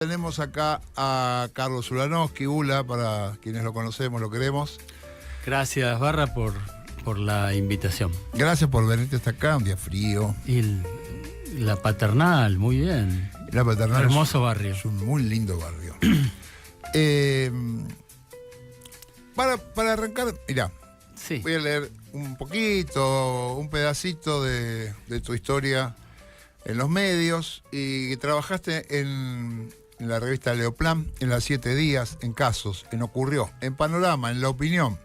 Tenemos acá a Carlos Ulanowski, Ula, para quienes lo conocemos, lo queremos. Gracias, Barra, por la invitación. Gracias por venirte hasta acá, un día frío. Y la Paternal, muy bien. La Paternal hermoso barrio. Es un muy lindo barrio. Para arrancar, mirá, sí. Voy a leer un poquito, un pedacito de tu historia en los medios. Y trabajaste en la revista Leoplan, en Las 7 Días, en Casos, en Ocurrió, en Panorama, en La Opinión,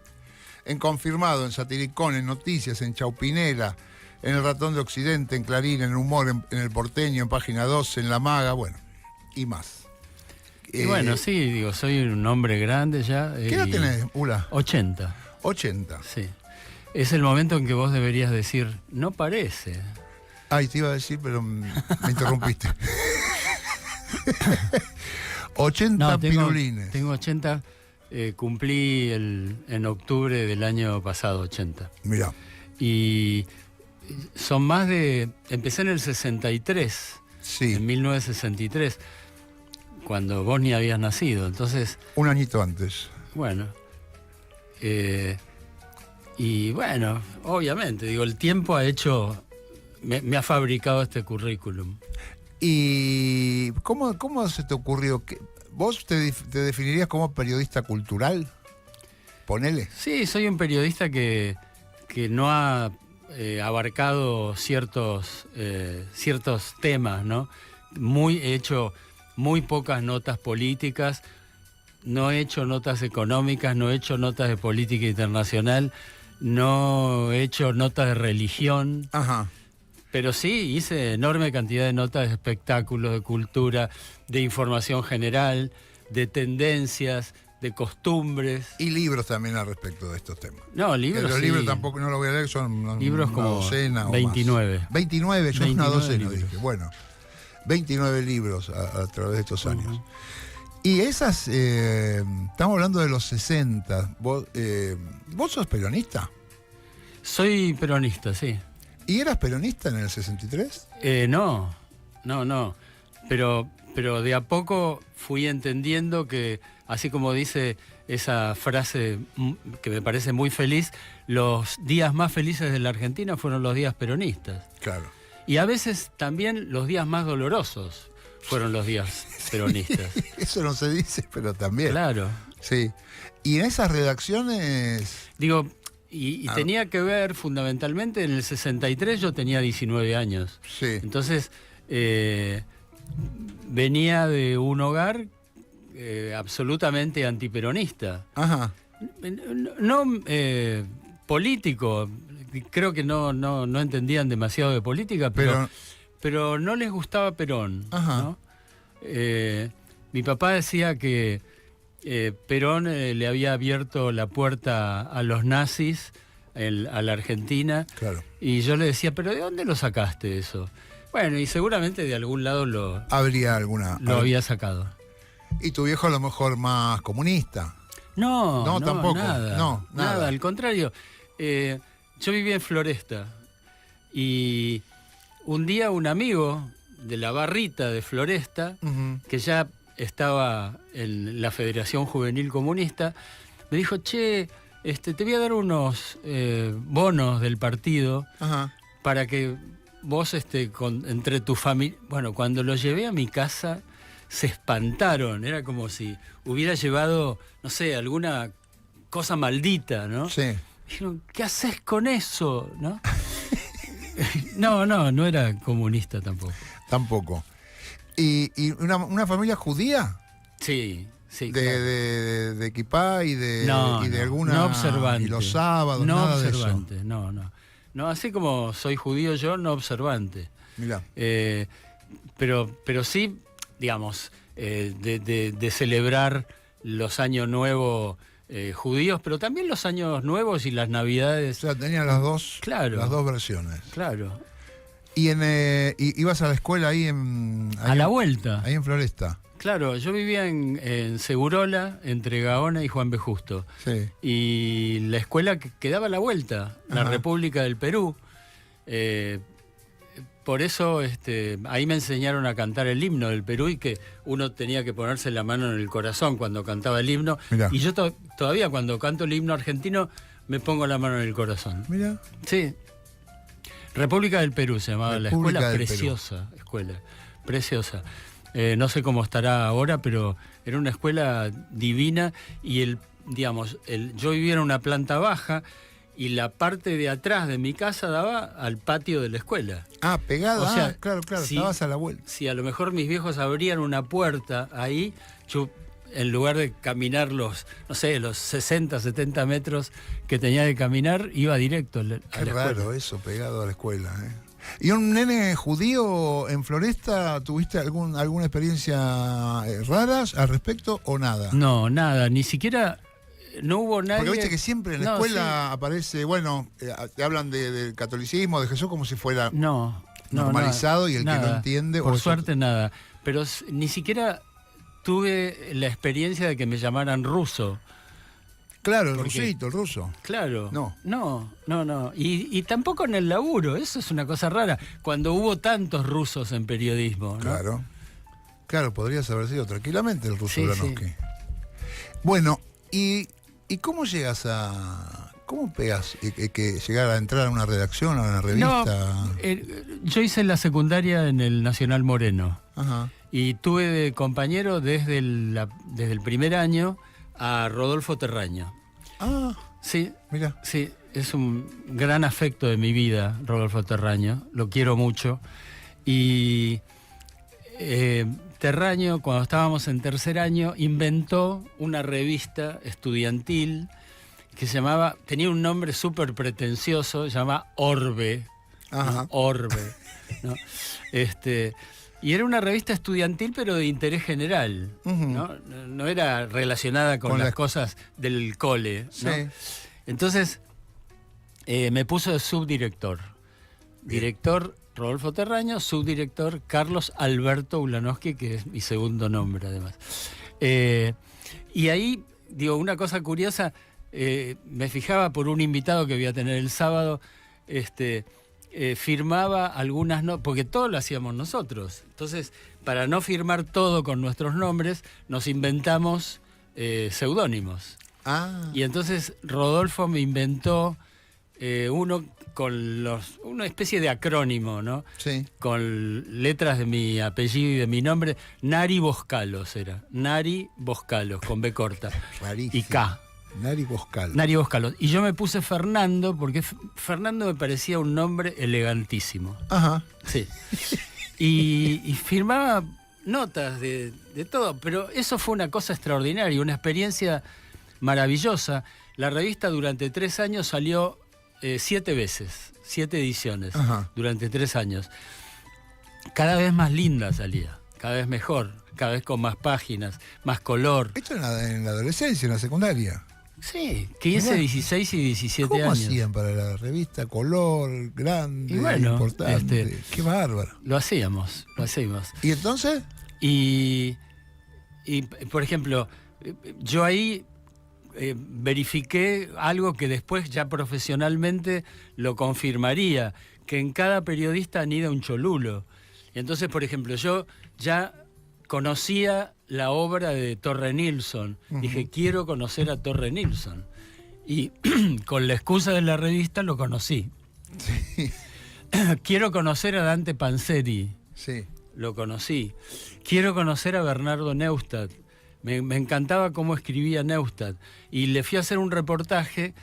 en Confirmado, en Satiricón, en Noticias, en Chaupinela, en El Ratón de Occidente, en Clarín, en Humor, en El Porteño, en Página 12, en La Maga, bueno, y más. Y bueno, sí, digo, soy un hombre grande ya. ¿Qué edad tenés, Ula? 80. 80. Sí. Es el momento en que vos deberías decir, no parece. Ay, te iba a decir, pero me interrumpiste. 80 no, pirulines. Tengo 80, cumplí en octubre del año pasado 80. Mirá. Y son más de... Empecé en el 63, sí. En 1963, cuando vos ni habías nacido, entonces... Un añito antes. Bueno. Y bueno, obviamente, digo, el tiempo ha hecho... Me ha fabricado este currículum. ¿Y cómo se te ocurrió? ¿Vos te definirías como periodista cultural? Ponele. Sí, soy un periodista que no ha abarcado ciertos temas, ¿no? He hecho muy pocas notas políticas, no he hecho notas económicas, no he hecho notas de política internacional, no he hecho notas de religión. Ajá. Pero sí, hice enorme cantidad de notas de espectáculos, de cultura, de información general, de tendencias, de costumbres. Y libros también al respecto de estos temas. No, libros los sí. libros tampoco no los voy a leer, son libros una como docena 29. o más. 29, yo 29 una docena, libros. dije. Bueno, 29 libros a través de estos años. Y esas, estamos hablando de los 60. ¿Vos sos peronista? Soy peronista, sí. ¿Y eras peronista en el 63? No. Pero de a poco fui entendiendo que, así como dice esa frase que me parece muy feliz, los días más felices de la Argentina fueron los días peronistas. Claro. Y a veces también los días más dolorosos fueron los días peronistas. Eso no se dice, pero también. Claro. Sí. Y en esas redacciones... Digo... Y tenía que ver fundamentalmente, en el 63 yo tenía 19 años. Sí. Entonces, venía de un hogar absolutamente antiperonista. Ajá. No político, creo que no entendían demasiado de política, pero no les gustaba Perón. Ajá. ¿no? Mi papá decía que Perón le había abierto la puerta a los nazis a la Argentina. Claro. Y yo le decía, ¿pero de dónde lo sacaste eso? Bueno, y seguramente de algún lado lo había sacado. ¿Y tu viejo a lo mejor más comunista? No, tampoco. Nada, al contrario. Yo vivía en Floresta y un día un amigo de la barrita de Floresta, que ya estaba en la Federación Juvenil Comunista, me dijo, che, te voy a dar unos bonos del partido. Ajá. Para que vos entre tu familia... Bueno, cuando lo llevé a mi casa se espantaron, era como si hubiera llevado, no sé, alguna cosa maldita, ¿no? Sí. Dijeron, ¿qué haces con eso? ¿No? No era comunista tampoco. Tampoco. ¿Y una familia judía? Sí, claro. De Kipá y de alguna... No observante. Y los sábados, no nada observante, de eso. No, así como soy judío yo, no observante. Mirá. Pero sí, digamos, de celebrar los años nuevos judíos, pero también los años nuevos y las navidades. O sea, tenían las dos versiones. Claro. ¿Y ibas a la escuela ahí a la vuelta? Ahí en Floresta. Claro, yo vivía en Segurola, entre Gaona y Juan B. Justo. Sí. Y la escuela quedaba a la vuelta, la República del Perú. por eso ahí me enseñaron a cantar el himno del Perú y que uno tenía que ponerse la mano en el corazón cuando cantaba el himno. Mirá. Y yo todavía cuando canto el himno argentino me pongo la mano en el corazón. Mira. Sí. República del Perú se llamaba la escuela, del preciosa escuela, preciosa. No sé cómo estará ahora, pero era una escuela divina y yo vivía en una planta baja y la parte de atrás de mi casa daba al patio de la escuela. Ah, pegada. O sea, claro, estabas a la vuelta. Si a lo mejor mis viejos abrían una puerta ahí, yo en lugar de caminar los 60, 70 metros que tenía que caminar, iba directo a la Qué escuela. raro eso, pegado a la escuela. ¿Y un nene judío en Floresta, tuviste alguna experiencia rara al respecto o nada? No, nada, ni siquiera, no hubo nadie. Porque viste que siempre en la escuela aparece, te hablan del catolicismo, de Jesús como si fuera normalizado, y el nada, que no entiende... Por suerte nada, pero ni siquiera tuve la experiencia de que me llamaran ruso. Claro, el rusito, el ruso. Claro. No. No. Y tampoco en el laburo, eso es una cosa rara. Cuando hubo tantos rusos en periodismo, ¿no? Claro, podrías haber sido tranquilamente el ruso Sí, Granovsky. sí. Bueno, ¿y cómo llegas cómo pegas que llegar a entrar a una redacción, a una revista? Yo hice la secundaria en el Nacional Moreno. Ajá. Y tuve de compañero desde el primer año a Rodolfo Terraño. Ah, sí, mira. Sí, es un gran afecto de mi vida, Rodolfo Terraño. Lo quiero mucho. Y Terraño, cuando estábamos en tercer año, inventó una revista estudiantil que tenía un nombre súper pretencioso, se llama Orbe. Ajá. Orbe, ¿no? Y era una revista estudiantil, pero de interés general, ¿no? No era relacionada con las cosas del cole, ¿no? Sí. Entonces, me puso de subdirector. Bien. Director Rodolfo Terraño, subdirector Carlos Alberto Ulanowski, que es mi segundo nombre, además. Y ahí, una cosa curiosa, me fijaba por un invitado que voy a tener el sábado, firmaba algunas notas, porque todo lo hacíamos nosotros. Entonces, para no firmar todo con nuestros nombres, nos inventamos seudónimos. Ah. Y entonces Rodolfo me inventó uno con una especie de acrónimo, ¿no? Sí. Con letras de mi apellido y de mi nombre. Nari Boscalos era. Nari Boscalos, con B corta. Rarísimo. Y K. Nari Boscalos. Nari Boscalos. Y yo me puse Fernando porque Fernando me parecía un nombre elegantísimo. Ajá. Sí. Y firmaba notas de todo, pero eso fue una cosa extraordinaria, una experiencia maravillosa. La revista durante 3 años salió 7 veces, 7 ediciones. Ajá. Durante 3 años. Cada vez más linda salía, cada vez mejor, cada vez con más páginas, más color. Esto en la adolescencia, en la secundaria. Sí, 15, 16 y 17 ¿Cómo años. ¿Cómo hacían para la revista? Color, grande, y bueno, importante. Qué bárbaro. Lo hacíamos. ¿Y entonces? Y por ejemplo, yo ahí verifiqué algo que después ya profesionalmente lo confirmaría, que en cada periodista anida un cholulo. Y entonces, por ejemplo, yo ya conocía la obra de Torre Nilsson. Dije, quiero conocer a Torre Nilsson. Y con la excusa de la revista lo conocí. Sí. Quiero conocer a Dante Panzeri. Sí. Lo conocí. Quiero conocer a Bernardo Neustadt. Me encantaba cómo escribía Neustadt. Y le fui a hacer un reportaje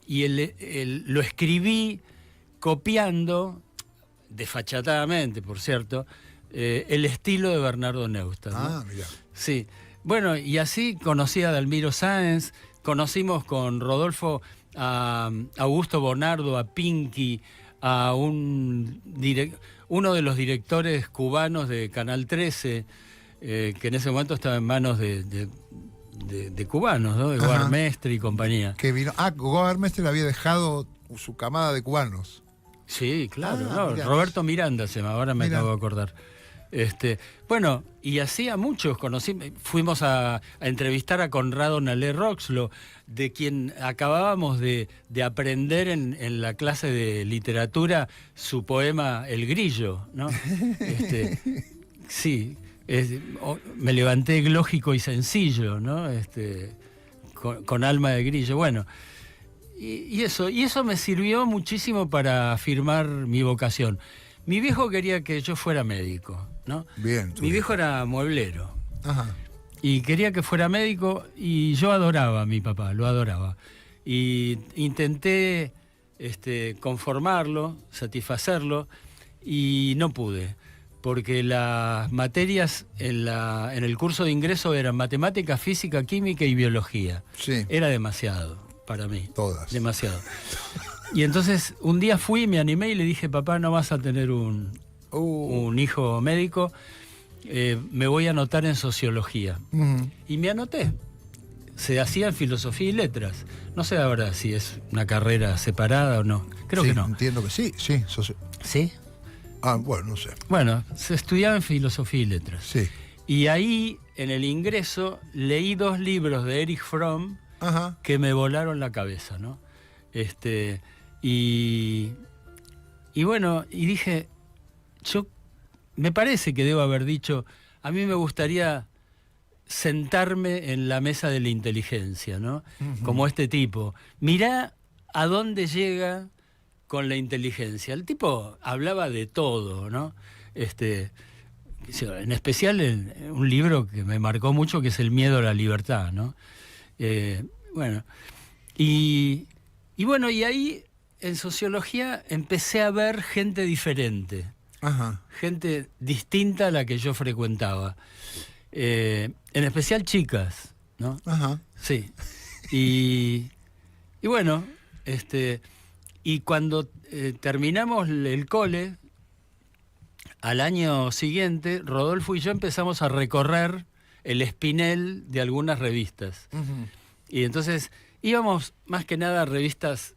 y lo escribí copiando, desfachatadamente, por cierto, el estilo de Bernardo Neustadt, ¿no? Ah, mira. Sí. Bueno, y así conocí a Dalmiro Sáenz, conocimos con Rodolfo a Augusto Bonardo, a Pinky, a uno de los directores cubanos de Canal 13, que en ese momento estaba en manos de cubanos, ¿no? De Goar Mestre y compañía. Que vino. Goar Mestre había dejado su camada de cubanos. Sí, claro. Roberto Miranda se llama, ahora me acabo de acordar. Bueno, y así a muchos fuimos a entrevistar a Conrado Nalé Roxlo, de quien acabábamos de aprender en la clase de literatura su poema El Grillo, ¿no? Sí, me levanté lógico y sencillo, ¿no? Con alma de grillo. Bueno, y eso me sirvió muchísimo para afirmar mi vocación. Mi viejo quería que yo fuera médico, ¿no? Bien. Mi viejo era mueblero. Ajá. Y quería que fuera médico y yo adoraba a mi papá, lo adoraba. Y intenté conformarlo, satisfacerlo, y no pude, porque las materias en el curso de ingreso eran matemática, física, química y biología. Sí. Era demasiado para mí. Todas. Demasiado. Y entonces un día fui, me animé y le dije, papá, no vas a tener un hijo médico, me voy a anotar en sociología. Y me anoté. Se hacía en filosofía y letras. No sé ahora si es una carrera separada o no. Creo Sí, que no. Entiendo que sí, sí. ¿Sí? Ah, bueno, no sé. Bueno, se estudiaba en filosofía y letras. Sí. Y ahí, en el ingreso, leí 2 libros de Erich Fromm Ajá. que me volaron la cabeza, ¿no? Y bueno, y dije, me parece que debo haber dicho, a mí me gustaría sentarme en la mesa de la inteligencia, ¿no? Como este tipo. Mirá a dónde llega con la inteligencia. El tipo hablaba de todo, ¿no? En especial en un libro que me marcó mucho, que es El miedo a la libertad, ¿no? Bueno, y ahí en sociología empecé a ver gente diferente. Ajá. Gente distinta a la que yo frecuentaba. En especial chicas, ¿no? Ajá. Sí. Y bueno, y cuando terminamos el cole, al año siguiente, Rodolfo y yo empezamos a recorrer el espinel de algunas revistas. Y entonces íbamos más que nada a revistas,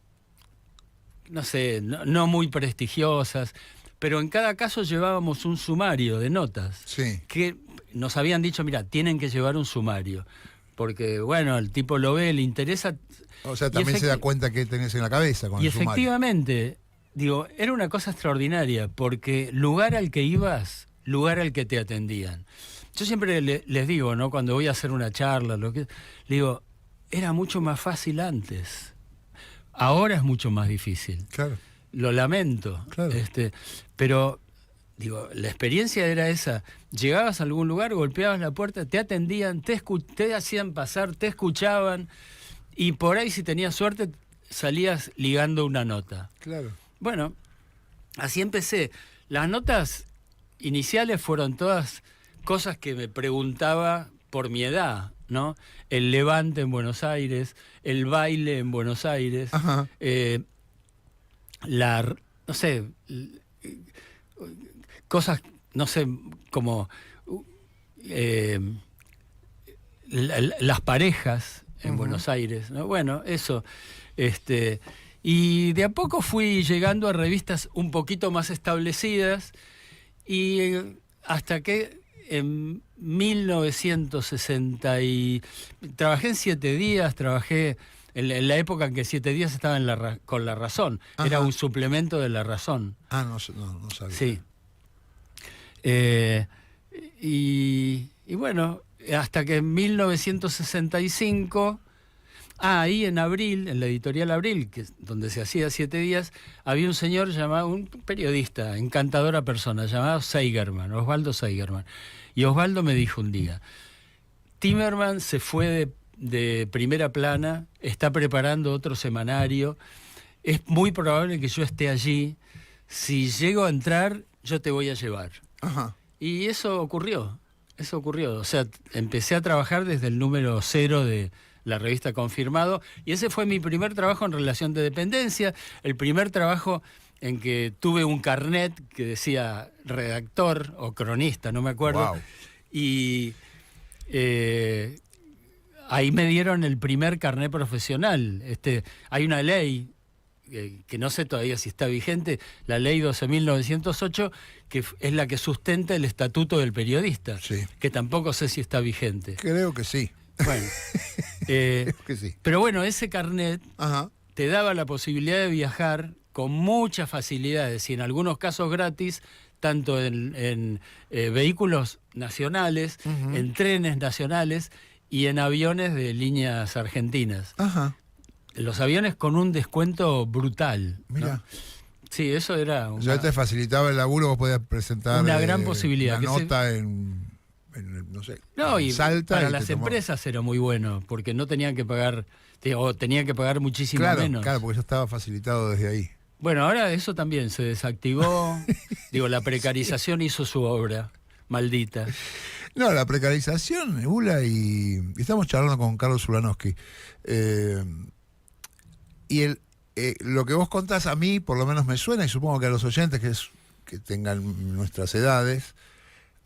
no sé, no muy prestigiosas, pero en cada caso llevábamos un sumario de notas. Sí. Que nos habían dicho, mira, tienen que llevar un sumario, porque bueno, el tipo lo ve, le interesa. O sea, también se da cuenta que tenés en la cabeza con el sumario. Efectivamente, digo, era una cosa extraordinaria, porque lugar al que ibas, lugar al que te atendían. Yo siempre les digo, ¿no? Cuando voy a hacer una charla, le digo, era mucho más fácil antes. Ahora es mucho más difícil. Claro. Lo lamento. Claro. Pero, digo, la experiencia era esa. Llegabas a algún lugar, golpeabas la puerta, te atendían, te hacían pasar, te escuchaban, y por ahí, si tenías suerte, salías ligando una nota. Claro. Bueno, así empecé. Las notas iniciales fueron todas cosas que me preguntaba por mi edad, ¿no? El levante en Buenos Aires, el baile en Buenos Aires, Ajá. no sé, cosas, no sé, como las parejas en Buenos Aires, ¿no? Bueno, eso, y de a poco fui llegando a revistas un poquito más establecidas, y hasta que en 1960 trabajé en 7 días, trabajé en la época en que 7 días estaba con La Razón. Ajá. Era un suplemento de La Razón. Ah, no sabía. Sí. Y bueno, hasta que en 1965, ahí en Abril, en la editorial Abril, que es donde se hacía 7 días, había un señor llamado, un periodista, encantadora persona, llamado Seigerman, Osvaldo Seigerman. Y Osvaldo me dijo un día, Timerman se fue de Primera Plana, está preparando otro semanario, es muy probable que yo esté allí, si llego a entrar, yo te voy a llevar. Ajá. Y eso ocurrió, o sea, empecé a trabajar desde el número 0 de la revista Confirmado, y ese fue mi primer trabajo en relación de dependencia, el primer trabajo en que tuve un carnet que decía redactor o cronista, no me acuerdo. Wow. Y ahí me dieron el primer carnet profesional. Hay una ley que no sé todavía si está vigente, la ley 12.908, que es la que sustenta el estatuto del periodista, Sí. que tampoco sé si está vigente. Creo que sí. Bueno, Creo que sí. pero bueno, ese carnet Ajá. te daba la posibilidad de viajar con muchas facilidades y en algunos casos gratis, tanto en vehículos nacionales, Ujú. en trenes nacionales y en aviones de líneas argentinas. Ajá. Los aviones con un descuento brutal, ¿no? Mira. Sí, eso era Ya te facilitaba el laburo, vos podías presentar una gran posibilidad. una Que se- nota no sé, No, en y Salta. para y te las tomaba. empresas era muy bueno, porque no tenían que pagar, o tenían que pagar muchísimo Claro, menos. claro, porque ya estaba facilitado desde ahí. Bueno, ahora eso también se desactivó. Digo, la precarización hizo su obra, maldita. No, la precarización, Ula, y estamos charlando con Carlos Ulanowski. Y lo que vos contás a mí, por lo menos me suena, y supongo que a los oyentes que tengan nuestras edades,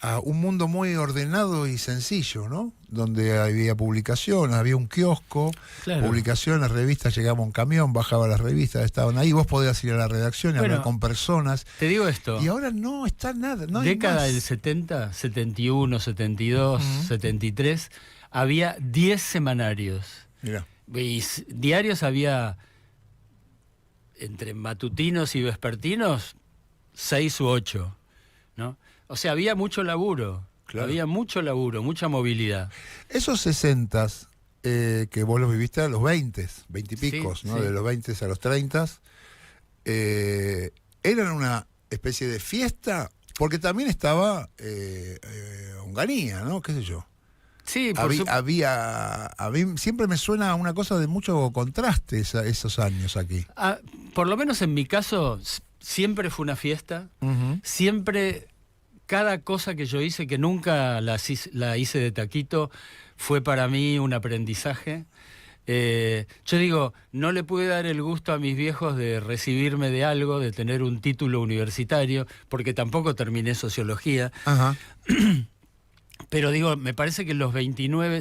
a un mundo muy ordenado y sencillo, ¿no? Donde había publicaciones, había un kiosco, Claro. publicaciones, revistas, llegaba un camión, bajaba las revistas, estaban ahí, vos podías ir a la redacción y Bueno, hablar con personas. Te digo esto. Y ahora no está nada, no hay Década más. del 70, 71, 72, 73, había 10 semanarios. Mirá. Y diarios había, entre matutinos y vespertinos, 6 u 8, ¿no? O sea, había mucho laburo. Claro. Había mucho laburo, mucha movilidad. Esos 60 que vos los viviste a los 20, 20 y Sí, picos, ¿no? sí. De los 20 a los 30, eran una especie de fiesta, porque también estaba Onganía, ¿no? ¿Qué sé yo? Sí, por A mí siempre me suena a una cosa de mucho contraste esos años aquí. por lo menos en mi caso, siempre fue una fiesta. Siempre, cada cosa que yo hice, que nunca la hice de taquito, fue para mí un aprendizaje. Yo digo, no le pude dar el gusto a mis viejos de recibirme de algo, de tener un título universitario, porque tampoco terminé sociología. Ajá. Pero digo, me parece que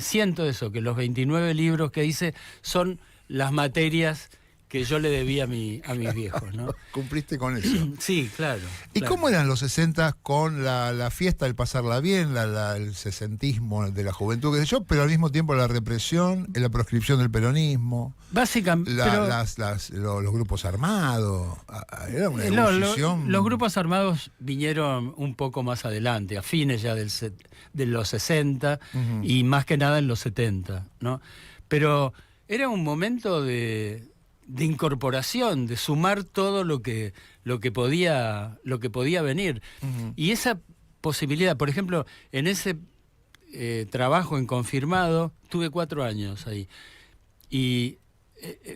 siento eso, que los 29 libros que hice son las materias que yo le debía a mis viejos, ¿no? Cumpliste con eso. Sí, claro. ¿Y claro. cómo eran los 60 con la fiesta, el pasarla bien, el sesentismo de la juventud, qué sé yo, pero al mismo tiempo la represión, la proscripción del peronismo, Básicamente, pero los grupos armados? Era una no, evolución. los grupos armados vinieron un poco más adelante, a fines ya de los 60 y más que nada en los 70, ¿no? Pero era un momento de incorporación, de sumar todo lo que podía venir. Y esa posibilidad, por ejemplo, en ese trabajo en Confirmado, tuve 4 años ahí. Y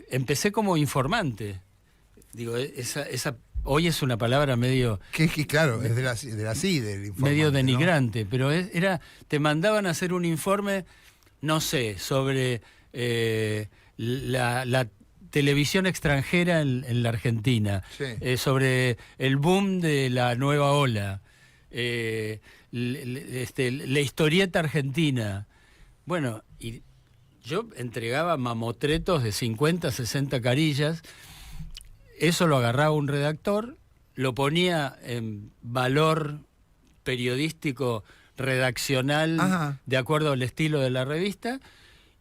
empecé como informante. Digo, hoy es una palabra medio... Que claro, es de la CIDE, del informante, medio ¿no? denigrante, pero te mandaban a hacer un informe, no sé, sobre la televisión extranjera en la Argentina, Sí. sobre el boom de la nueva ola, la historieta argentina. Bueno, y yo entregaba mamotretos de 50, 60 carillas, eso lo agarraba un redactor, lo ponía en valor periodístico, redaccional, Ajá. de acuerdo al estilo de la revista,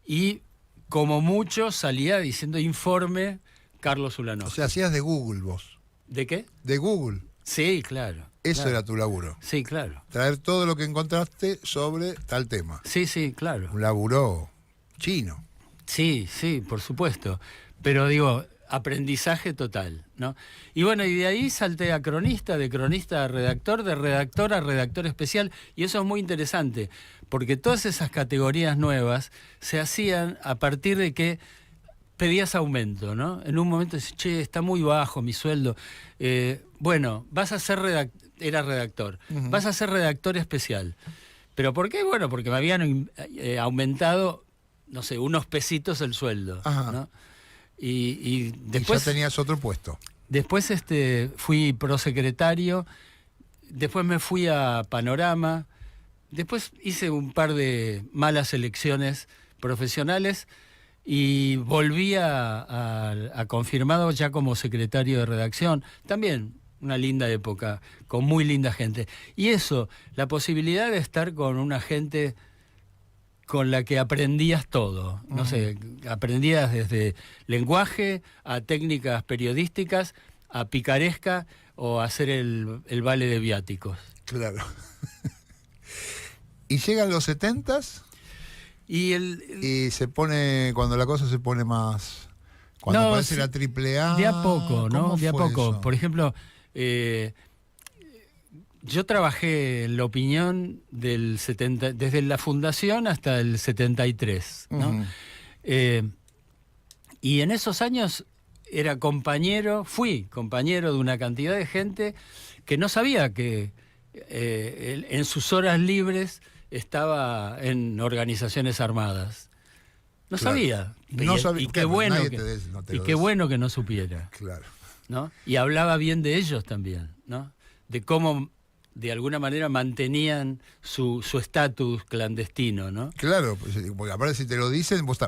y como mucho salía diciendo informe Carlos O Ulanowski. sea, hacías de Google vos. ¿De qué? De Google. Sí, claro. Eso claro. era tu laburo. Sí, claro. Traer todo lo que encontraste sobre tal tema. Sí, sí, claro. Un laburo chino. Sí, sí, por supuesto. Pero digo, aprendizaje total, ¿no? Y bueno, y de ahí salté a cronista, de cronista a redactor, de redactor a redactor especial, y eso es muy interesante, porque todas esas categorías nuevas se hacían a partir de que pedías aumento, ¿no? En un momento decís, che, está muy bajo mi sueldo. Bueno, vas a ser era redactor, vas a ser redactor especial. ¿Pero por qué? Bueno, porque me habían aumentado, no sé, unos pesitos el sueldo, Ajá. ¿no? Y después, y ya tenías otro puesto. después fui prosecretario, después me fui a Panorama, después hice un par de malas elecciones profesionales y volví a confirmado ya como secretario de redacción. También una linda época, con muy linda gente. Y eso, la posibilidad de estar con una gente con la que aprendías todo. No sé, aprendías desde lenguaje a técnicas periodísticas, a picaresca o a hacer el vale de viáticos. Claro. ¿Y llegan los 70s? Y se pone, cuando la cosa se pone más... Cuando No, aparece sí, la AAA... de a poco, ¿no? ¿cómo De a fue poco. eso? Por ejemplo, yo trabajé en la opinión desde la fundación hasta el 73, ¿no? Y en esos años fui compañero de una cantidad de gente que no sabía que en sus horas libres estaba en organizaciones armadas. No Claro. sabía. No sabía, y qué claro, bueno nadie que, te des- no te y lo qué dice. bueno que no supiera, Claro. ¿no? Y hablaba bien de ellos también, ¿no? De cómo de alguna manera mantenían su estatus clandestino, ¿no? Claro, pues, porque aparte si te lo dicen, vos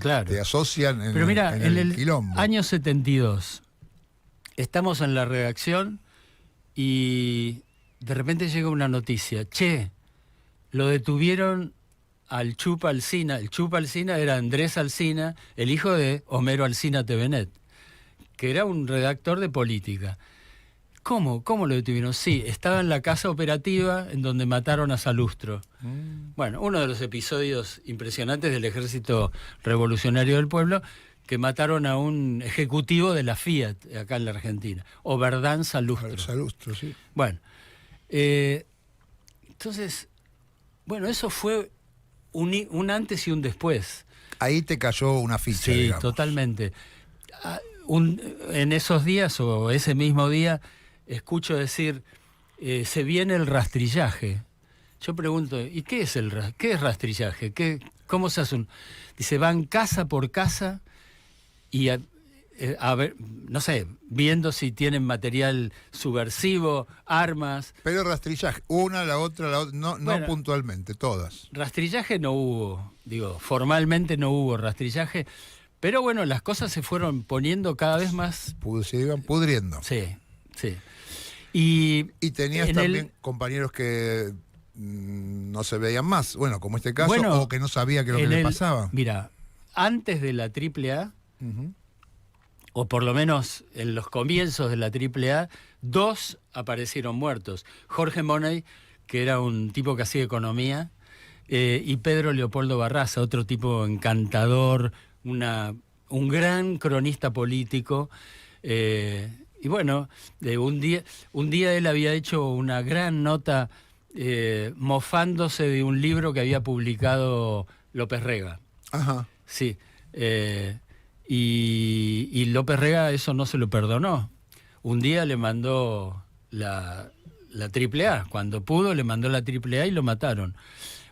Claro. te asocian en, Pero mira, en en el el quilombo. año 72 estamos en la redacción y de repente llega una noticia. Che, lo detuvieron al Chupa Alsina. El Chupa Alsina era Andrés Alsina, el hijo de Homero Alsina Tevenet, que era un redactor de política. ¿Cómo? ¿Cómo lo detuvieron? Sí, estaba en la casa operativa en donde mataron a Salustro. Bueno, uno de los episodios impresionantes del Ejército Revolucionario del Pueblo, que mataron a un ejecutivo de la Fiat acá en la Argentina, Oberdán Salustro. Salustro, sí. Bueno, entonces, bueno, eso fue un antes y un después. Ahí te cayó una ficha, Sí, digamos. totalmente. En esos días o ese mismo día escucho decir, se viene el rastrillaje. Yo pregunto, ¿y qué es qué es rastrillaje? ¿Cómo se hace Dice, van casa por casa y a ver, no sé, viendo si tienen material subversivo, armas. Pero rastrillaje, una, la otra, no, Bueno, no puntualmente, todas. Rastrillaje no hubo, formalmente no hubo rastrillaje, pero bueno, las cosas se fueron poniendo cada vez más. Se iban pudriendo. Sí, sí. Y tenías también compañeros que no se veían más, bueno, como este caso, bueno, o que no sabía qué es lo que le pasaba. Mira, antes de la AAA, o por lo menos en los comienzos de la AAA, 2 aparecieron muertos. Jorge Money, que era un tipo que hacía economía, y Pedro Leopoldo Barraza, otro tipo encantador, un gran cronista político. Y bueno, un día él había hecho una gran nota mofándose de un libro que había publicado López Rega. Ajá. Sí. Y López Rega eso no se lo perdonó. Un día le mandó la AAA. Cuando pudo le mandó la AAA y lo mataron.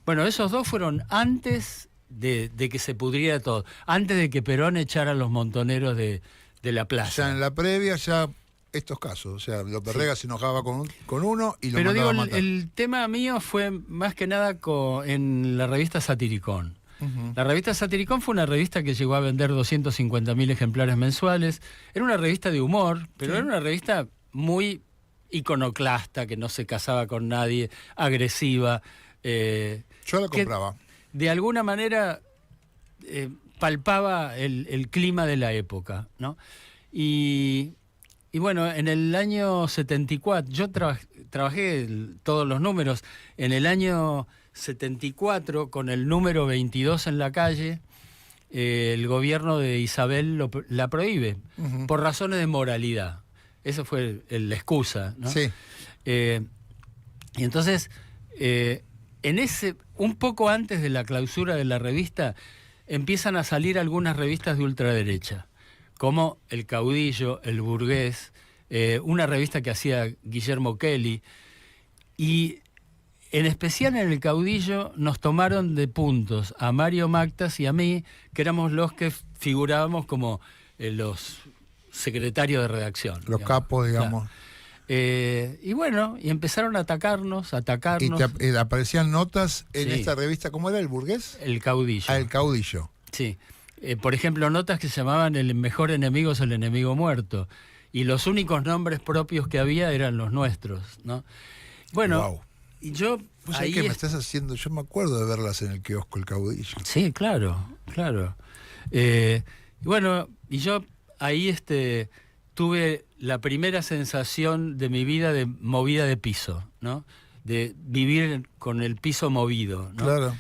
Bueno, esos 2 fueron antes de que se pudriera todo. Antes de que Perón echara a los montoneros de la plaza. Ya en la previa, ya estos casos. O sea, López Rega se enojaba con uno y lo Pero mandaba a matar. el tema mío fue más que nada en la revista Satiricón. La revista Satiricón fue una revista que llegó a vender 250.000 ejemplares mensuales. Era una revista de humor, pero era una revista muy iconoclasta, que no se casaba con nadie, agresiva. Yo la compraba. De alguna manera palpaba el clima de la época, ¿no? Y bueno, en el año 74, yo trabajé todos los números, en el año 74, con el número 22 en la calle, el gobierno de Isabel la prohíbe, por razones de moralidad. Esa fue la excusa, ¿no? Sí. Y entonces, un poco antes de la clausura de la revista, empiezan a salir algunas revistas de ultraderecha, como El Caudillo, El Burgués, una revista que hacía Guillermo Kelly, y en especial en El Caudillo nos tomaron de puntos a Mario Mactas y a mí, que éramos los que figurábamos como los secretarios de redacción. Los capos, digamos. Claro. Y bueno, y empezaron a atacarnos. Y aparecían notas en Sí. esta revista, ¿cómo era? ¿El Burgués? El Caudillo. Ah, El Caudillo. Sí. Por ejemplo, notas que se llamaban El mejor enemigo es el enemigo muerto. Y los únicos nombres propios que había eran los nuestros, ¿no? Bueno, Wow. y yo... ¿Vos sabés que me estás haciendo? Yo me acuerdo de verlas en el kiosco El Caudillo. Sí, claro, claro. Bueno, y yo ahí tuve la primera sensación de mi vida de movida de piso, ¿no? De vivir con el piso movido, ¿no? Claro.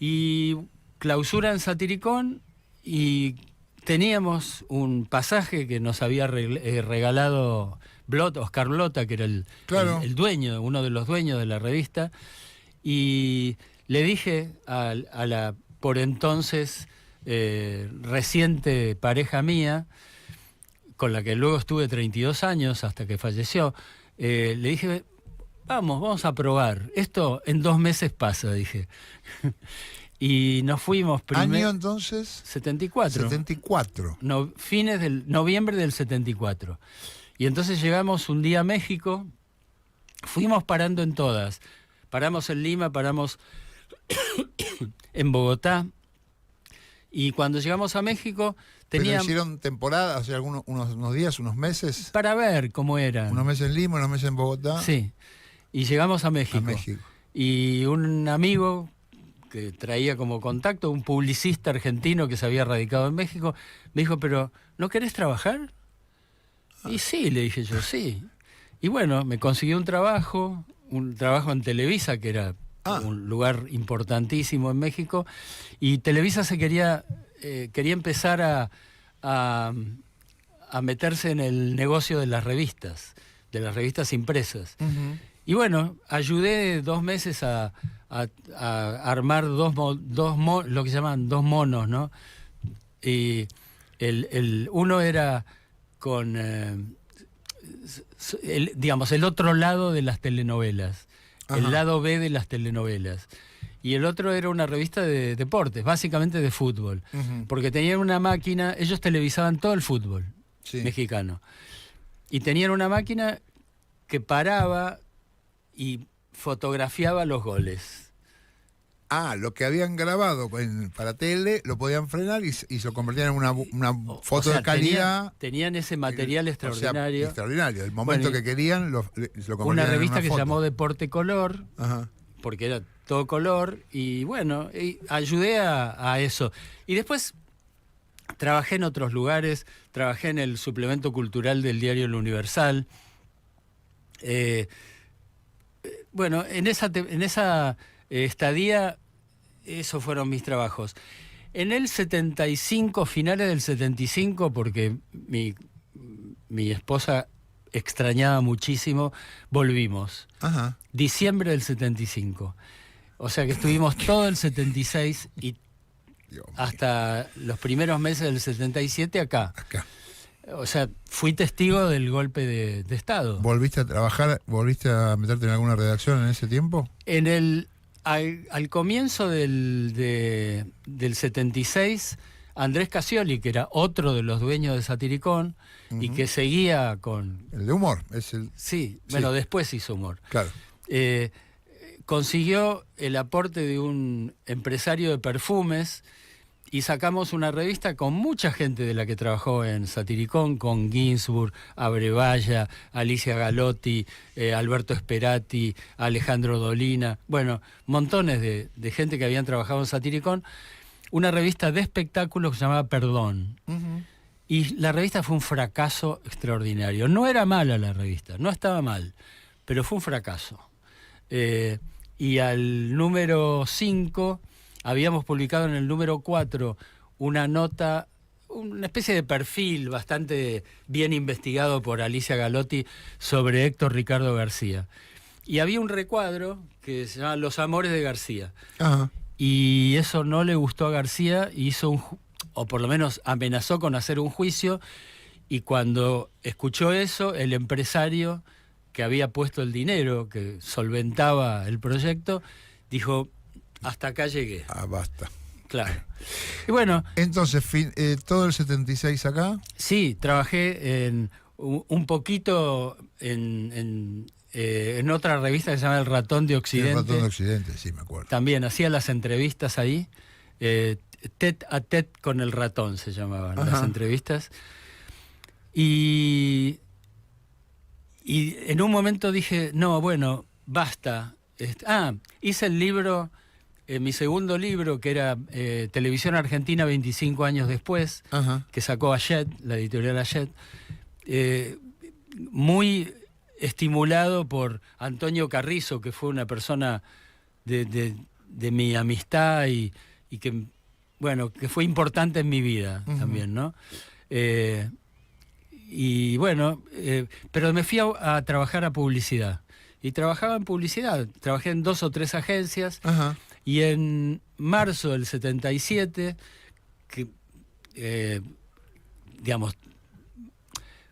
Y clausura en Satiricón y teníamos un pasaje que nos había regalado Oscar Blota, que era Claro. el dueño, uno de los dueños de la revista, y le dije a la por entonces reciente pareja mía, con la que luego estuve 32 años hasta que falleció, le dije, vamos a probar, esto en 2 meses pasa, dije. Y nos fuimos ¿Año entonces? 74. 74. Fines del noviembre del 74. Y entonces llegamos un día a México, fuimos parando en todas. Paramos en Lima, paramos en Bogotá. Y cuando llegamos a México teníamos... ¿Pero hicieron temporada, o sea, unos días, unos meses? Para ver cómo era. Unos meses en Lima, unos meses en Bogotá. Sí. Y llegamos a México. Y un amigo que traía como contacto, un publicista argentino que se había radicado en México, me dijo, ¿pero no querés trabajar? Y sí, le dije yo, sí. Y bueno, me consiguió un trabajo en Televisa, que era un lugar importantísimo en México, y Televisa se quería empezar a meterse en el negocio de las revistas impresas. Uh-huh. Y bueno, ayudé 2 meses a armar lo que se llaman 2 monos, ¿no? Y uno era con, digamos, el otro lado de las telenovelas, Ajá. el lado B de las telenovelas. Y el otro era una revista de deportes, básicamente de fútbol. Uh-huh. Porque tenían una máquina, ellos televisaban todo el fútbol mexicano. Y tenían una máquina que paraba y fotografiaba los goles. Lo que habían grabado para tele lo podían frenar y se lo convertían en una foto de calidad. Tenían ese material extraordinario. O sea, extraordinario. El momento que querían lo convertían una revista en que foto. se llamó Deporte Color, Ajá. porque era todo color, y bueno, ayudé a eso. Y después trabajé en otros lugares, trabajé en el suplemento cultural del diario El Universal. Bueno, en esa estadía, esos fueron mis trabajos. En el 75, finales del 75, porque mi esposa extrañaba muchísimo, volvimos. Ajá. Diciembre del 75. O sea que estuvimos todo el 76 y hasta los primeros meses del 77 acá. O sea, fui testigo del golpe de Estado. ¿Volviste a trabajar, volviste a meterte en alguna redacción en ese tiempo? Al comienzo del 76, Andrés Casioli, que era otro de los dueños de Satiricón, y que seguía con... El de humor. Sí, bueno, después hizo humor. Claro. Consiguió el aporte de un empresario de perfumes y sacamos una revista con mucha gente de la que trabajó en Satiricón, con Ginsburg, Abrevaya, Alicia Galotti, Alberto Esperati, Alejandro Dolina, bueno, montones de gente que habían trabajado en Satiricón, una revista de espectáculos que se llamaba Perdón. Uh-huh. Y la revista fue un fracaso extraordinario. No era mala la revista, no estaba mal, pero fue un fracaso. Y al número 5... habíamos publicado en el número 4 una nota, una especie de perfil bastante bien investigado por Alicia Galotti sobre Héctor Ricardo García. Y había un recuadro que se llama Los amores de García. Ajá. Y eso no le gustó a García, o por lo menos amenazó con hacer un juicio, y cuando escuchó eso, el empresario que había puesto el dinero, que solventaba el proyecto, dijo... hasta acá llegué. Basta. Claro. Y bueno... Entonces, ¿todo el 76 acá? Sí, trabajé un poquito en otra revista que se llama El Ratón de Occidente. El Ratón de Occidente, sí, me acuerdo. También hacía las entrevistas ahí. Tête a Tête con el ratón, se llamaban Ajá. las entrevistas. Y en un momento dije, no, bueno, basta. Hice el libro, mi segundo libro, que era Televisión Argentina 25 años después, Ajá. que sacó Hachette, la editorial Hachette, muy estimulado por Antonio Carrizo, que fue una persona de mi amistad y que, bueno, que fue importante en mi vida también, ¿no? Y bueno, pero me fui a trabajar a publicidad. Y trabajaba en publicidad. Trabajé en 2 o 3 agencias. Ajá. Y en marzo del 77, digamos,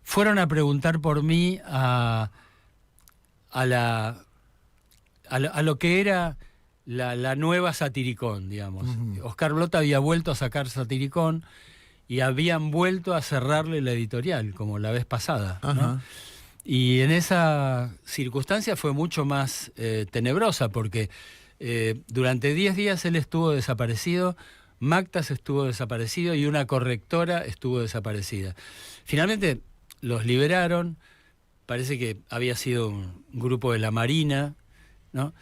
fueron a preguntar por mí a lo que era la nueva Satiricón, digamos. Oscar Blota había vuelto a sacar Satiricón y habían vuelto a cerrarle la editorial, como la vez pasada, ¿no? Ajá. Y en esa circunstancia fue mucho más tenebrosa, porque durante 10 días él estuvo desaparecido, Mactas estuvo desaparecido y una correctora estuvo desaparecida. Finalmente los liberaron, parece que había sido un grupo de la Marina, ¿no?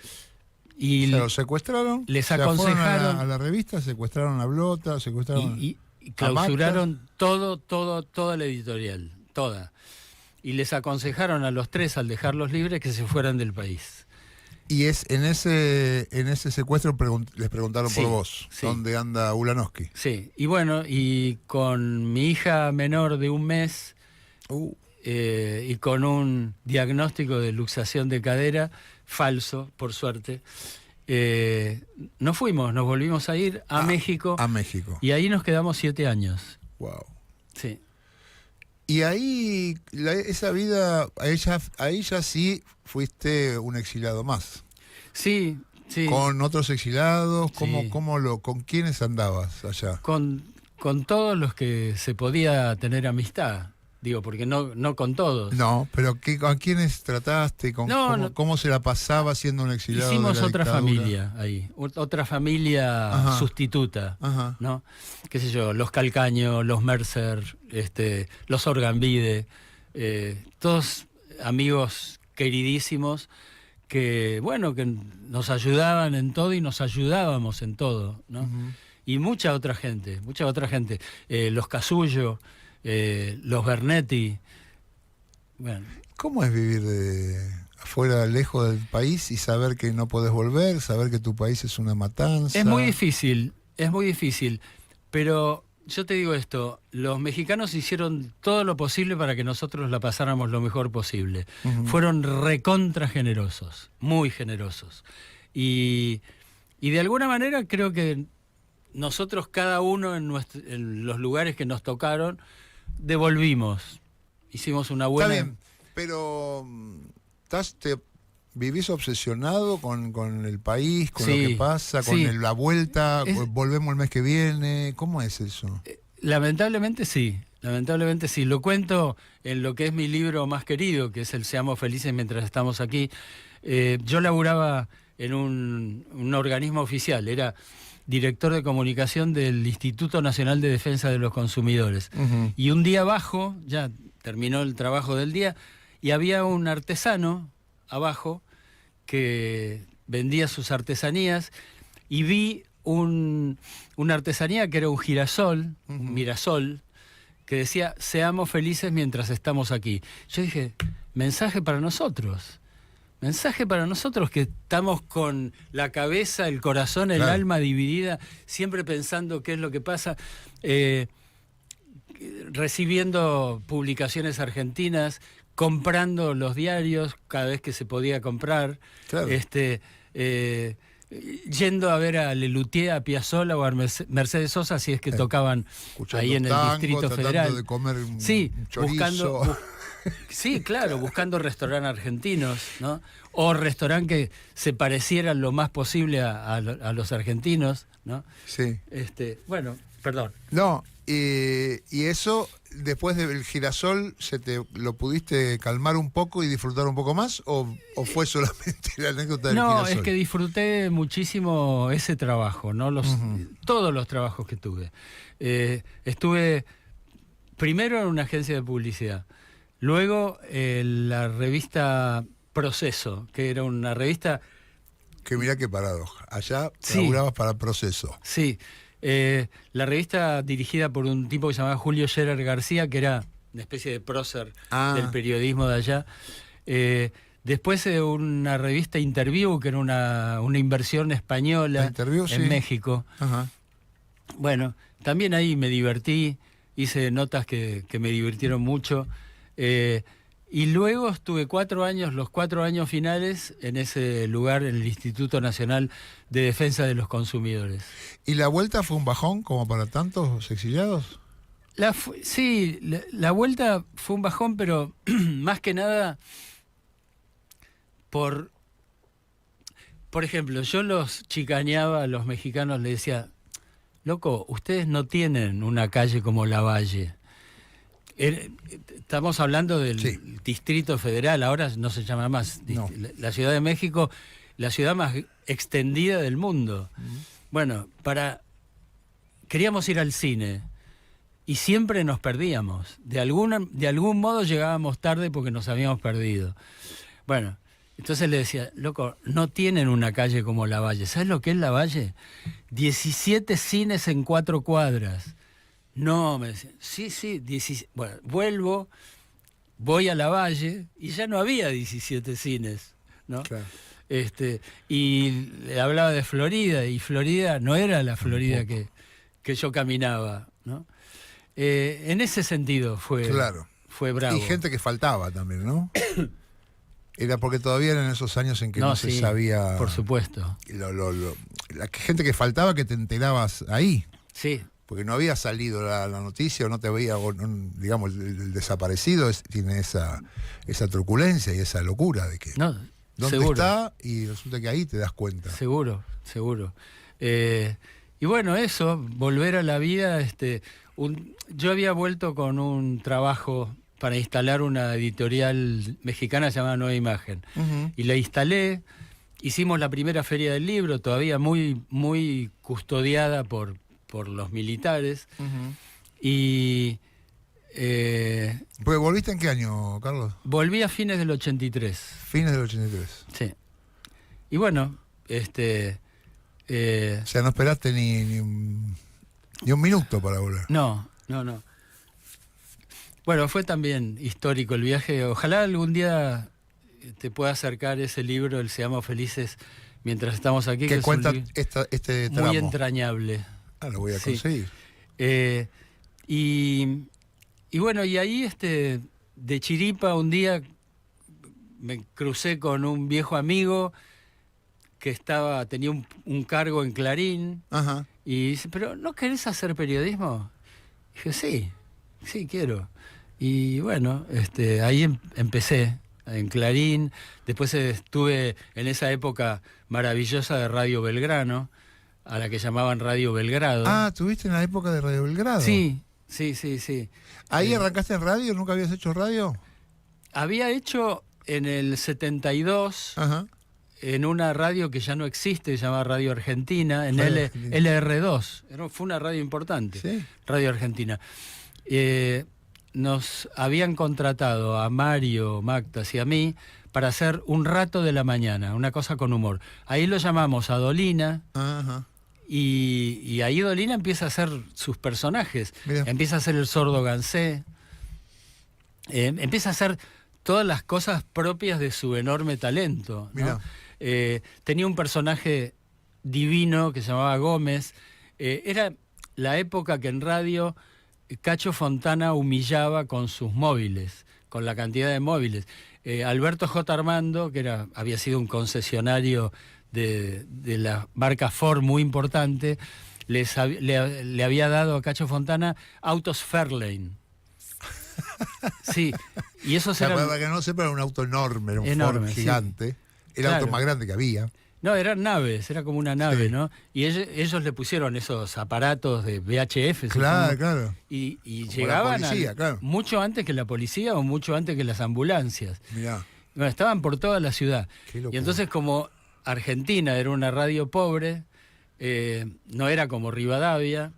Y ¿Se los secuestraron? les ¿Se fueron aconsejaron a la revista, secuestraron a Blota, secuestraron y clausuraron toda la editorial, toda. Y les aconsejaron a los 3, al dejarlos libres, que se fueran del país. Y en ese secuestro les preguntaron Sí, por vos, sí. ¿dónde anda Ulanowski? Sí, y bueno, y con mi hija menor de 1 mes y con un diagnóstico de luxación de cadera, falso, por suerte, nos volvimos a ir a México. A México. Y ahí nos quedamos 7 años. Wow. Sí. Y ahí, esa vida, ahí ya sí fuiste un exiliado más. Sí, sí. ¿Con otros exiliados? Sí. ¿Con quiénes andabas allá? Con todos los que se podía tener amistad. Digo, porque no con todos. No, pero ¿a quiénes trataste? ¿Cómo se la pasaba siendo un exiliado? Hicimos de la otra dictadura? familia ahí, otra familia Ajá. sustituta, Ajá. ¿no? Qué sé yo, los Calcaño, los Mercer, los Orgambide, todos amigos queridísimos que, bueno, que nos ayudaban en todo y nos ayudábamos en todo, ¿no? Ujú. Y mucha otra gente, los Casullo, los Bernetti, bueno. ¿Cómo es vivir afuera, lejos del país y saber que no podés volver, saber que tu país es una matanza? Es muy difícil, pero yo te digo esto, los mexicanos hicieron todo lo posible para que nosotros la pasáramos lo mejor posible. Ujú. Fueron recontra generosos, muy generosos. Y de alguna manera creo que nosotros, cada uno en los lugares que nos tocaron, devolvimos. Hicimos una buena... Está bien, pero ¿vivís obsesionado con el país, con Sí, lo que pasa, con sí. la vuelta? Es- ¿Volvemos el mes que viene? ¿Cómo es eso? Lamentablemente sí. Lo cuento en lo que es mi libro más querido, que es el Seamos Felices Mientras Estamos Aquí. Yo laburaba en un organismo oficial, era director de comunicación del Instituto Nacional de Defensa de los Consumidores. Ujú. Y un día abajo, ya terminó el trabajo del día, y había un artesano abajo que vendía sus artesanías, y vi una artesanía que era un girasol, un mirasol, que decía, seamos felices mientras estamos aquí. Yo dije, mensaje para nosotros que estamos con la cabeza, el corazón, el Claro. alma dividida, siempre pensando qué es lo que pasa, recibiendo publicaciones argentinas, comprando los diarios cada vez que se podía comprar, Claro. yendo a ver a Lelutier, a Piazzolla o a Mercedes Sosa si es que tocaban Escuchando ahí en el tango, Distrito tratando Federal. de comer un Sí, chorizo. Sí, claro, buscando restaurantes argentinos, ¿no? O restaurantes que se parecieran lo más posible a los argentinos, ¿no? Sí. Bueno, perdón. No, y eso, después del girasol, ¿lo pudiste calmar un poco y disfrutar un poco más? ¿O fue solamente la anécdota del girasol? No, es que disfruté muchísimo ese trabajo, ¿no? Todos los trabajos que tuve. Estuve primero en una agencia de publicidad, luego en la revista Proceso, que era una revista... Que mirá qué paradoja. Allá Sí. laburabas para Proceso. Sí, la revista dirigida por un tipo que se llamaba Julio Scherer García, que era una especie de prócer del periodismo de allá. Después una revista Interview, que era una inversión española Interview, en sí. México. Ajá. Bueno, también ahí me divertí, hice notas que me divirtieron mucho. Y luego estuve 4 años, los 4 años finales, en ese lugar, en el Instituto Nacional de Defensa de los Consumidores. ¿Y la vuelta fue un bajón como para tantos exiliados? Sí, la vuelta fue un bajón, pero más que nada por ejemplo, yo los chicaneaba a los mexicanos, les decía, loco, ustedes no tienen una calle como Lavalle. Estamos hablando del Sí. Distrito Federal, ahora no se llama más. No. La Ciudad de México, la ciudad más extendida del mundo. Bueno, queríamos ir al cine y siempre nos perdíamos. De algún modo llegábamos tarde porque nos habíamos perdido. Bueno, entonces le decía, loco, no tienen una calle como Lavalle. ¿Sabes lo que es Lavalle? 17 cines en 4 cuadras. No, me decían, sí, 17. Bueno, voy a Lavalle y ya no había 17 cines, ¿no? Claro. Y le hablaba de Florida, y Florida no era la Florida que yo caminaba, ¿no? En ese sentido fue bravo. Y gente que faltaba también, ¿no? Era porque todavía eran esos años en que no se sí, sabía... por supuesto. La gente que faltaba que te enterabas ahí. Sí. Porque no había salido la noticia o no te veía, digamos, el desaparecido tiene esa truculencia y esa locura de que No, dónde seguro. está y resulta que ahí te das cuenta. Seguro. Y bueno, eso, volver a la vida, yo había vuelto con un trabajo para instalar una editorial mexicana llamada Nueva Imagen. Uh-huh. Y la instalé, hicimos la primera feria del libro, todavía muy, muy custodiada por los militares. Uh-huh. Y... ¿Pues volviste en qué año, Carlos? Volví a fines del 83. Fines del 83. Sí. Y bueno, O sea, no esperaste ni un minuto para volver. No. Bueno, fue también histórico el viaje. Ojalá algún día te pueda acercar ese libro, el Seamos Felices mientras estamos aquí. ¿Qué que cuenta es un este tramo? muy entrañable. Lo voy a Sí. conseguir. Y bueno, y ahí de chiripa un día me crucé con un viejo amigo que tenía un cargo en Clarín. Ajá. Y dice, ¿pero no querés hacer periodismo? Dije, sí quiero. Y bueno, ahí empecé en Clarín. Después estuve en esa época maravillosa de Radio Belgrano, a la que llamaban Radio Belgrado. Ah, ¿estuviste en la época de Radio Belgrado? Sí. ¿Ahí arrancaste en radio? ¿Nunca habías hecho radio? Había hecho en el 72... Ajá. en una radio que ya no existe, se llama Radio Argentina, en Radio Argentina. LR2. Fue una radio importante, Sí. Radio Argentina. Nos habían contratado a Mario Mactas y a mí para hacer un rato de la mañana, una cosa con humor. Ahí lo llamamos a Dolina, Ajá. y ahí Dolina empieza a hacer sus personajes. Mirá. Empieza a hacer el sordo Gansé, empieza a hacer todas las cosas propias de su enorme talento, ¿no? Mirá. Tenía un personaje divino que se llamaba Gómez. Era la época que en radio Cacho Fontana humillaba con sus móviles, con la cantidad de móviles. Alberto J. Armando, que había sido un concesionario de la marca Ford muy importante, le había dado a Cacho Fontana autos Fairlane. Sí, y esos O sea, eran... para que no sepa, era un auto enorme, era un Enorme, Ford sí. gigante. El Claro. auto más grande que había. No, eran naves, era como una nave, Sí. ¿no? Y ellos le pusieron esos aparatos de VHF. Claro, supongo, claro. Y Como la llegaban policía, claro. mucho antes que la policía o mucho antes que las ambulancias. Mirá, Bueno, estaban por toda la ciudad. qué Y locura. entonces, como Argentina era una radio pobre, no era como Rivadavia,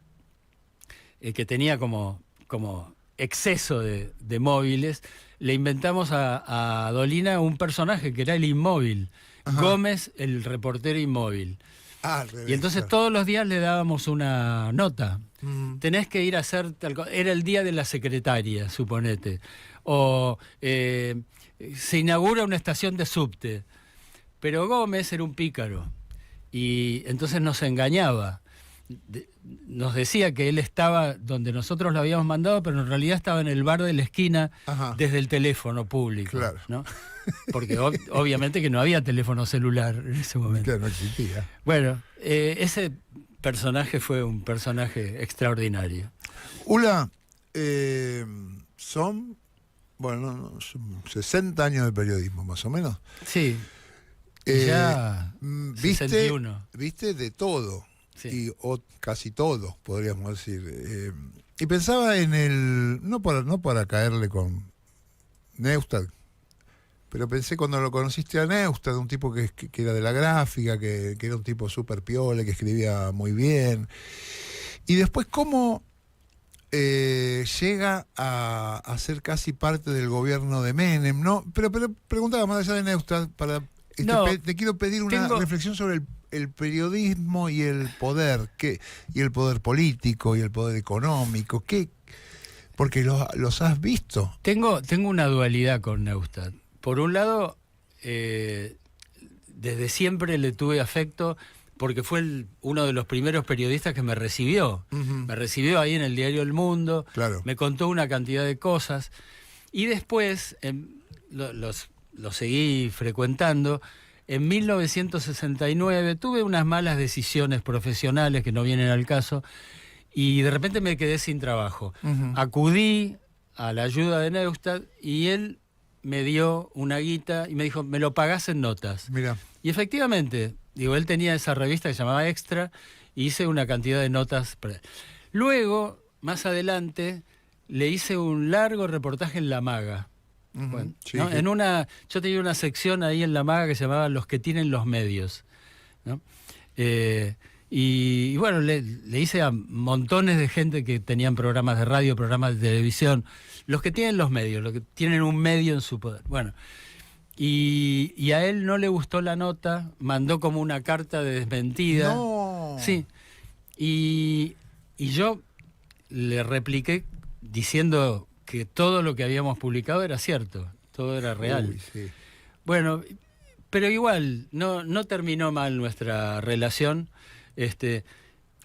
que tenía como exceso de móviles, le inventamos a Dolina un personaje que era el inmóvil, Ajá. Gómez, el reportero inmóvil. Al revés, Y entonces claro. todos los días le dábamos una nota. Mm. Tenés que ir a hacer tal cosa. Era el día de la secretaria, suponete. O se inaugura una estación de subte. Pero Gómez era un pícaro. Y entonces nos engañaba. Nos decía que él estaba donde nosotros lo habíamos mandado, pero en realidad estaba en el bar de la esquina Ajá. desde el teléfono público. Claro. ¿no? Porque obviamente que no había teléfono celular en ese momento. Claro, no existía. Bueno, ese personaje fue un personaje extraordinario. Ula, son, bueno, son 60 años de periodismo, más o menos. Sí, Eh, ya ¿Viste, 61. viste de todo, Sí. o casi todo, podríamos decir. Y pensaba en el, no para caerle con Neustadt, pero pensé cuando lo conociste a Neustadt, un tipo que era de la gráfica, que era un tipo súper piola, que escribía muy bien. Y después cómo llega a ser casi parte del gobierno de Menem, ¿no? Pero preguntaba más allá de Neustadt, No, te quiero pedir una reflexión sobre el periodismo y el poder, y el poder político y el poder económico, porque los has visto. Tengo una dualidad con Neustadt. Por un lado, desde siempre le tuve afecto porque fue uno de los primeros periodistas que me recibió. Ujú. Me recibió ahí en el diario El Mundo, Claro. me contó una cantidad de cosas y después lo seguí frecuentando. En 1969 tuve unas malas decisiones profesionales que no vienen al caso y de repente me quedé sin trabajo. Ujú. Acudí a la ayuda de Neustadt y él me dio una guita y me dijo, me lo pagás en notas. Mira. Y efectivamente, digo, él tenía esa revista que se llamaba Extra y hice una cantidad de notas. Luego, más adelante, le hice un largo reportaje en La Maga. Ujú. Bueno, Sí, ¿no? que- Yo tenía una sección ahí en La Maga que se llamaba Los que tienen los medios, ¿no? Y bueno, le hice a montones de gente que tenían programas de radio, programas de televisión, los que tienen los medios, los que tienen un medio en su poder. Bueno, y a él no le gustó la nota, mandó como una carta de desmentida. No. Sí, y yo le repliqué diciendo que todo lo que habíamos publicado era cierto, todo era real. Uy, sí. Bueno, pero igual, no terminó mal nuestra relación.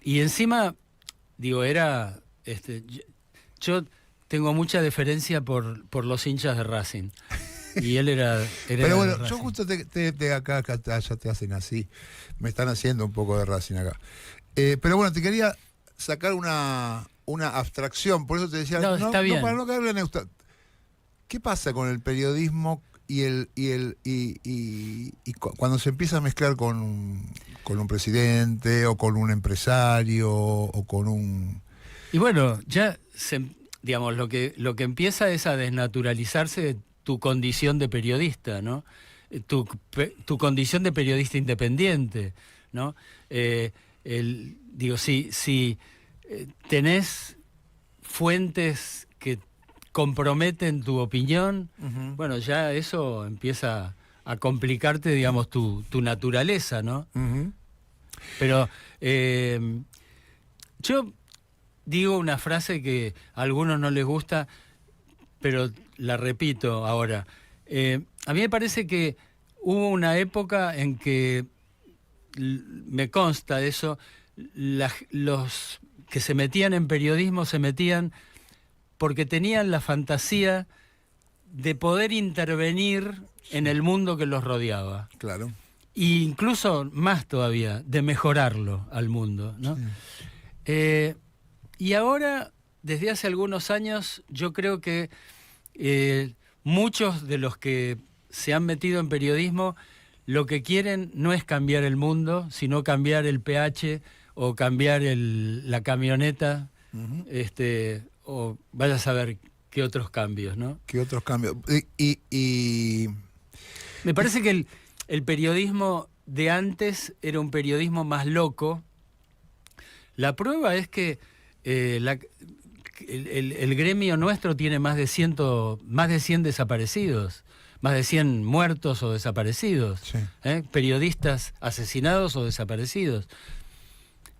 Y encima, digo, era. Yo tengo mucha deferencia por los hinchas de Racing. Y él era Pero de bueno, Racing. yo justo acá ya te hacen así. Me están haciendo un poco de Racing acá. Pero bueno, te quería sacar una abstracción, por eso te decía, No, está bien. para no caerle en Neustadt. ¿Qué pasa con el periodismo cuando se empieza a mezclar con un presidente o con un empresario o con un... Y bueno, ya digamos, lo que empieza es a desnaturalizarse tu condición de periodista, ¿no? Tu condición de periodista independiente, ¿no? Digo, si tenés fuentes que comprometen tu opinión, Ujú. bueno, ya eso empieza a complicarte, digamos, tu naturaleza, ¿no? Ujú. Pero yo digo una frase que a algunos no les gusta, pero la repito ahora. A mí me parece que hubo una época en que, me consta eso, los que se metían en periodismo se metían porque tenían la fantasía de poder intervenir en el mundo que los rodeaba. Claro. E incluso más todavía, de mejorarlo al mundo, ¿no? Sí. Y ahora, desde hace algunos años, yo creo que muchos de los que se han metido en periodismo lo que quieren no es cambiar el mundo, sino cambiar el pH o cambiar la camioneta, o vaya a saber qué otros cambios, ¿no? ¿Qué otros cambios? Y me parece que el periodismo de antes era un periodismo más loco. La prueba es que el gremio nuestro tiene más de 100 desaparecidos, más de 100 muertos o desaparecidos, sí. Periodistas asesinados o desaparecidos.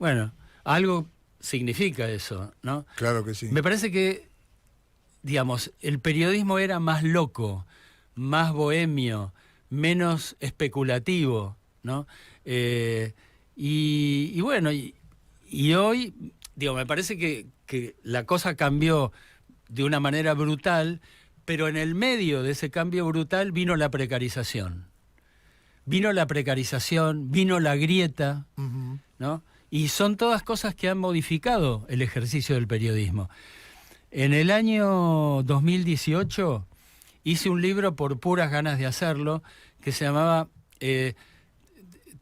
Bueno, algo significa eso, ¿no? Claro que sí. Me parece que, digamos, el periodismo era más loco, más bohemio, menos especulativo, ¿no? Y bueno, y hoy, digo, me parece que la cosa cambió de una manera brutal, pero en el medio de ese cambio brutal vino la precarización. Vino la grieta, ¿no? Y son todas cosas que han modificado el ejercicio del periodismo. En el año 2018 hice un libro por puras ganas de hacerlo, que se llamaba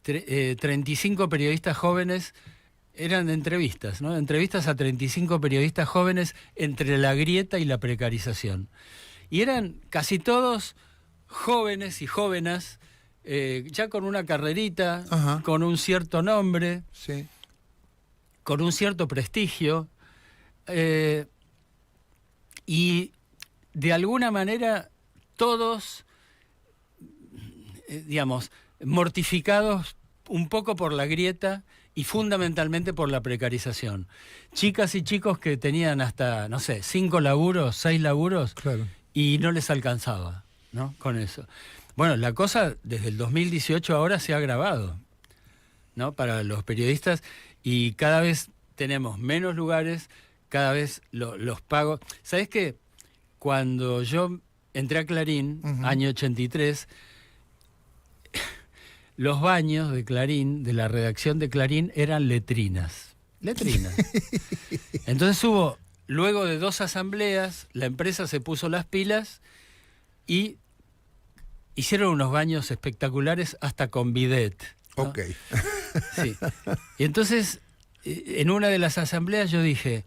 35 periodistas jóvenes. Eran entrevistas, ¿no? Entrevistas a 35 periodistas jóvenes entre la grieta y la precarización. Y eran casi todos jóvenes y jóvenes, ya con una carrerita, Ajá. con un cierto nombre, Sí. con un cierto prestigio, y de alguna manera todos, digamos, mortificados un poco por la grieta y fundamentalmente por la precarización. Chicas y chicos que tenían hasta, no sé, 5 laburos, 6 laburos, Claro. y no les alcanzaba, ¿no? Con eso. Bueno, la cosa desde el 2018 ahora se ha agravado, ¿no? Para los periodistas, y cada vez tenemos menos lugares, cada vez los pagos. ¿Sabés qué? Cuando yo entré a Clarín, año 83, los baños de Clarín, de la redacción de Clarín, eran letrinas. Letrinas. Entonces luego de 2 asambleas, la empresa se puso las pilas y hicieron unos baños espectaculares hasta con bidet, ¿no? Ok. Sí. Y entonces, en una de las asambleas yo dije,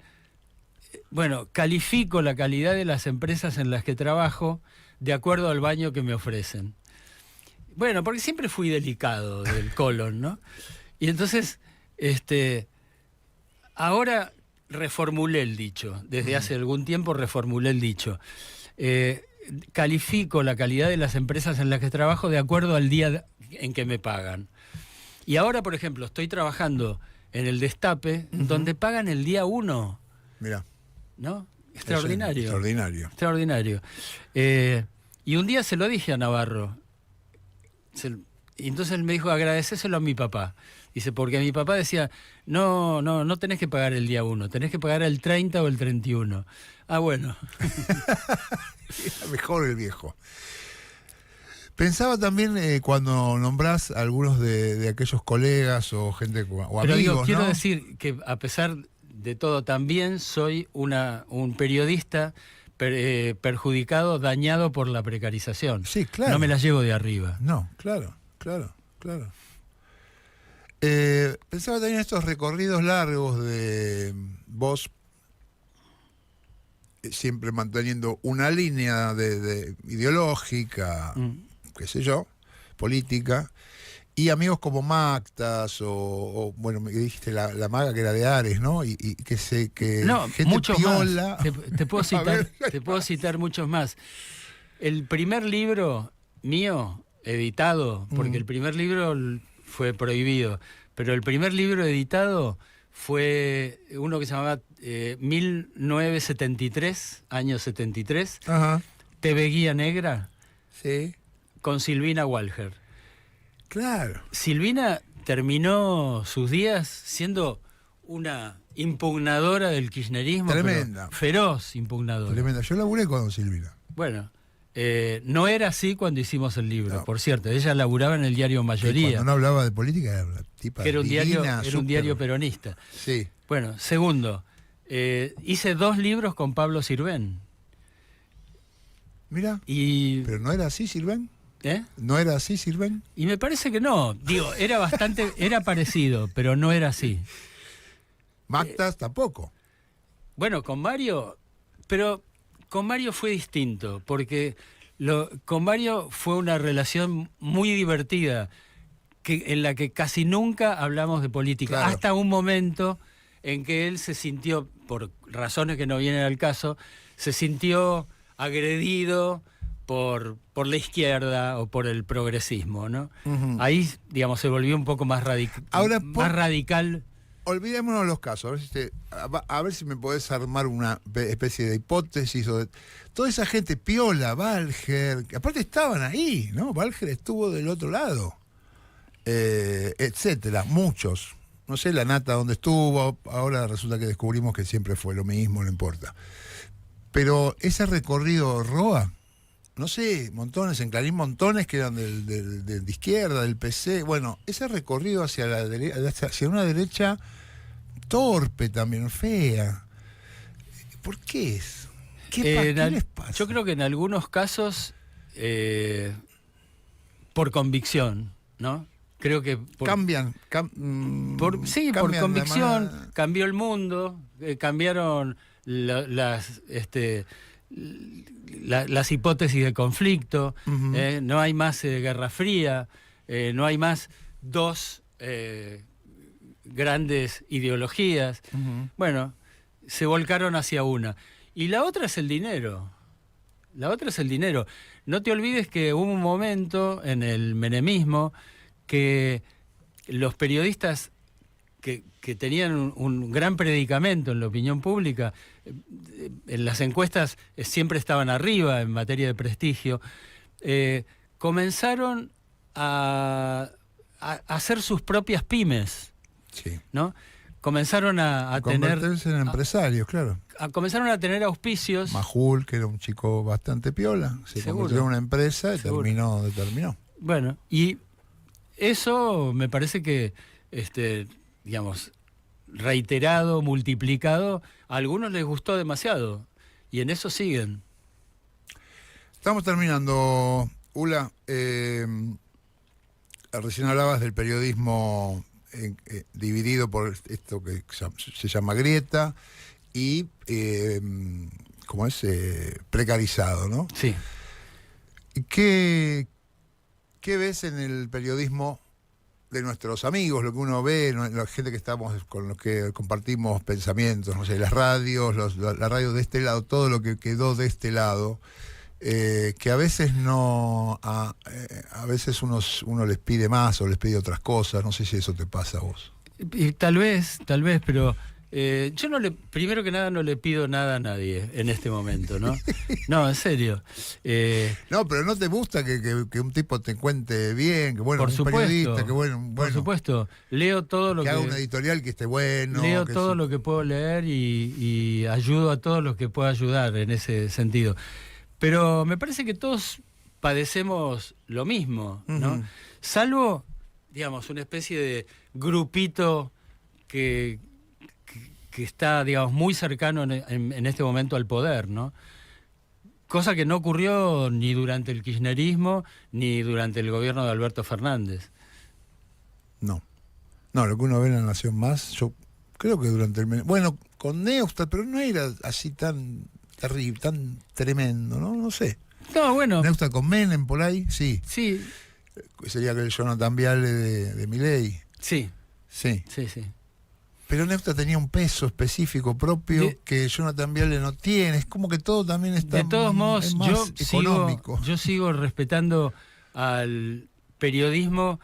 bueno, califico la calidad de las empresas en las que trabajo de acuerdo al baño que me ofrecen. Bueno, porque siempre fui delicado del colon, ¿no? Y entonces, ahora reformulé el dicho. Desde hace algún tiempo reformulé el dicho. Califico la calidad de las empresas en las que trabajo de acuerdo al día en que me pagan. Y ahora, por ejemplo, estoy trabajando en el Destape, donde pagan el día 1. Mira. ¿No? Extraordinario. Extraordinario. Extraordinario. Y un día se lo dije a Navarro. Y entonces él me dijo, agradecéselo a mi papá. Dice, porque mi papá decía, no tenés que pagar el día 1, tenés que pagar el 30 o el 31. Ah, bueno. Mejor el viejo. Pensaba también cuando nombrás a algunos de aquellos colegas o gente o Pero amigos, quiero ¿no? decir que a pesar de todo también soy un periodista perjudicado, dañado por la precarización. Sí, claro. No me la llevo de arriba. No, claro. Pensaba también en estos recorridos largos de vos siempre manteniendo una línea de ideológica, qué sé yo, política, y amigos como Mactas o bueno, me dijiste la maga que era de Ares, ¿no? Y que gente muchos piola. más. Te puedo citar muchos más. El primer libro mío, editado, porque el primer libro fue prohibido, pero el primer libro editado fue uno que se llamaba 1973, año 73, Ajá. TV Guía Negra, Sí. con Silvina Walher. Claro. Silvina terminó sus días siendo una impugnadora del kirchnerismo. Tremenda. Pero feroz impugnadora. Tremenda. Yo laburé con Silvina. Bueno, no era así cuando hicimos el libro, No. por cierto. Ella laburaba en el diario Y Mayoría, cuando no hablaba de política era una tipa que era un divina, diario súper- peronista. Sí. Bueno, segundo, hice 2 libros con Pablo Sirven. Mira, Y, pero no era así, Sirven. ¿eh? ¿No era así, Sirven? Y me parece que no. Digo, era parecido, pero no era así. Mactas tampoco. Bueno, con Mario, pero con Mario fue distinto, porque con Mario fue una relación muy divertida, en la que casi nunca hablamos de política, Claro. hasta un momento en que él se sintió, por razones que no vienen al caso, se sintió agredido por la izquierda o por el progresismo, ¿no? Ujú. Ahí, digamos, se volvió un poco más, Ahora, más radical. Olvidémonos de los casos, a ver si me podés armar una especie de hipótesis. Toda esa gente, Piola, Balger, que aparte estaban ahí, ¿no? Balger estuvo del otro lado, etcétera, muchos. No sé la nata dónde estuvo, ahora resulta que descubrimos que siempre fue lo mismo, no importa. Pero ese recorrido ROA, no sé, montones, en Clarín montones que eran de izquierda, del PC, bueno, ese recorrido hacia la hacia una derecha torpe también, fea. ¿Por qué es? ¿Qué les pasa? Yo creo que en algunos casos por convicción, ¿no? Creo que Cambian. por Cambian convicción cambió el mundo, cambiaron las hipótesis de conflicto, Ujú. no hay más Guerra Fría, no hay más dos grandes ideologías. Ujú. Bueno, se volcaron hacia una. Y la otra es el dinero. La otra es el dinero. No te olvides que hubo un momento en el menemismo que los periodistas que tenían un gran predicamento en la opinión pública, en las encuestas siempre estaban arriba en materia de prestigio, comenzaron a hacer sus propias pymes, Sí. ¿no? Comenzaron a tener... Convertirse en empresarios, claro. Comenzaron a tener auspicios. Majul, que era un chico bastante piola, se Seguro. convirtió en una empresa y Seguro. terminó. Bueno, y eso me parece que, digamos, reiterado, multiplicado, a algunos les gustó demasiado y en eso siguen. Estamos terminando, Ula. Recién hablabas del periodismo dividido por esto que se llama grieta y, ¿cómo es? Precarizado, ¿no? Sí. ¿Qué ves en el periodismo de nuestros amigos, lo que uno ve, la gente que estamos con los que compartimos pensamientos, no sé, las radios, la radio de este lado, todo lo que quedó de este lado, que a veces a veces uno les pide más o les pide otras cosas, no sé si eso te pasa a vos. Y tal vez, pero yo primero que nada no le pido nada a nadie en este momento, ¿no? No, en serio. No, pero ¿no te gusta que un tipo te cuente bien, que bueno, Por un supuesto, periodista, que bueno, por supuesto, leo todo lo que haga una editorial que esté bueno? leo que todo lo que puedo leer y ayudo a todos los que puedo ayudar en ese sentido. Pero me parece que todos padecemos lo mismo, ¿no? Ujú. Salvo, digamos, una especie de grupito que está, digamos, muy cercano en este momento al poder, ¿no? Cosa que no ocurrió ni durante el kirchnerismo ni durante el gobierno de Alberto Fernández. No, lo que uno ve en La Nación Más, yo creo que durante bueno, con Neustadt, pero no era así tan terrible, tan tremendo, ¿no? No sé. No, bueno, Neustadt con Menem por ahí, sí. sí, Sería que el Jonathan Viale de Milei. sí. Sí. Pero Neustadt tenía un peso específico propio que Jonathan Viale no tiene. Es como que todo también está De todos modos, es más económico. yo sigo respetando al periodismo,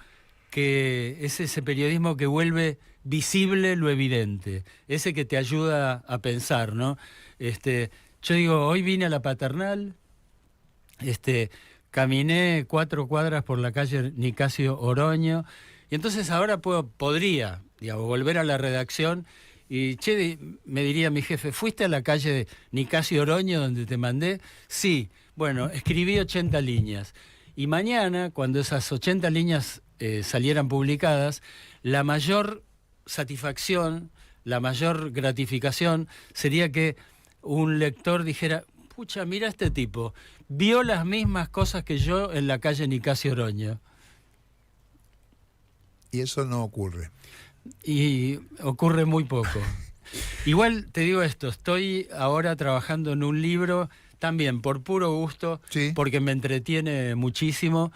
que es ese periodismo que vuelve visible lo evidente, ese que te ayuda a pensar, ¿no? Yo digo, hoy vine a la Paternal, caminé 4 cuadras por la calle Nicasio Oroño, y entonces ahora podría, digamos, volver a la redacción y, me diría mi jefe, ¿fuiste a la calle Nicasio Oroño donde te mandé? Sí, bueno, escribí 80 líneas. Y mañana, cuando esas 80 líneas salieran publicadas, la mayor satisfacción, la mayor gratificación sería que un lector dijera, pucha, mira este tipo, vio las mismas cosas que yo en la calle Nicasio Oroño. Y eso no ocurre. Y ocurre muy poco. Igual te digo esto, estoy ahora trabajando en un libro también por puro gusto, Sí. porque me entretiene muchísimo,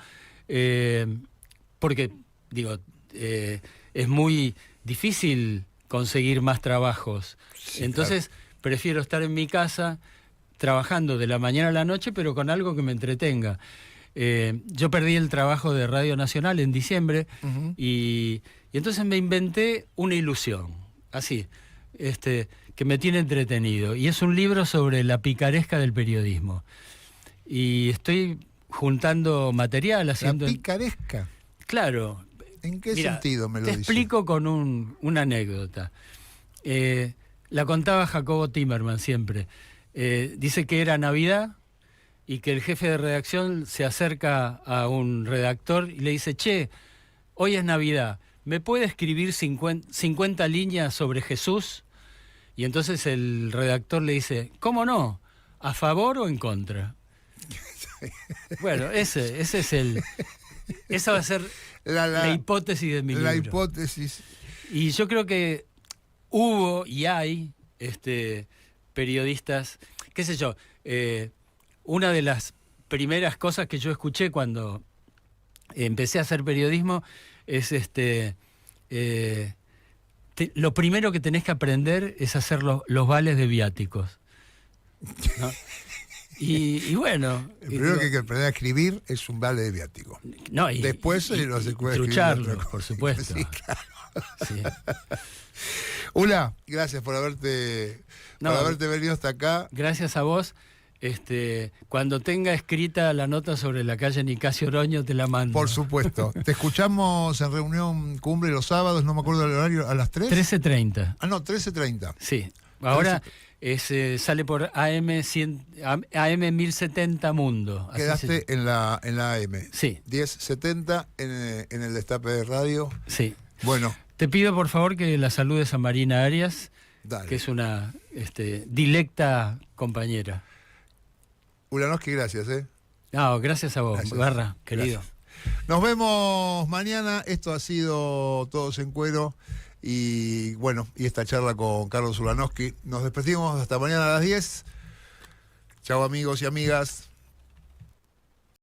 porque, digo, es muy difícil conseguir más trabajos. Sí, Entonces, prefiero estar en mi casa trabajando de la mañana a la noche, pero con algo que me entretenga. Yo perdí el trabajo de Radio Nacional en diciembre Ujú. y entonces me inventé una ilusión, así, que me tiene entretenido. Y es un libro sobre la picaresca del periodismo. Y estoy juntando material, La haciendo... picaresca. Claro. ¿En qué Mira, sentido me lo te dice? explico con una anécdota. La contaba Jacobo Timerman siempre. Dice que era Navidad y que el jefe de redacción se acerca a un redactor y le dice, che, hoy es Navidad, ¿me puede escribir 50 líneas sobre Jesús? Y entonces el redactor le dice, ¿cómo no? ¿A favor o en contra? Bueno, ese es esa va a ser la hipótesis de mi libro. La hipótesis. Y yo creo que hubo y hay periodistas, qué sé yo, una de las primeras cosas que yo escuché cuando empecé a hacer periodismo es lo primero que tenés que aprender es hacer los vales de viáticos, ¿no? Y bueno. El primero que hay que aprender a escribir es un vale de viático. No, Después no se puede escribir trucharlo, otra cosa. por supuesto. Sí, claro. Sí. Ula, gracias por haberte venido hasta acá. Gracias a vos. Cuando tenga escrita la nota sobre la calle Nicasio Oroño, te la mando. Por supuesto. Te escuchamos en reunión cumbre los sábados, no me acuerdo del horario, ¿a las 3? 13:30. Ah, no, 13:30. Sí. Ahora sale por AM 1070 Mundo. Así Quedaste en la AM. Sí. 1070 en el Destape de Radio. Sí. Bueno. Te pido por favor que la saludes a Marina Arias, Dale. que es una dilecta compañera. Ulanowski, gracias, No, gracias a vos, Gracias. Garra, querido. Gracias. Nos vemos mañana. Esto ha sido Todos en Cuero. Y bueno, y esta charla con Carlos Ulanowski. Nos despedimos hasta mañana a las 10. Chao amigos y amigas.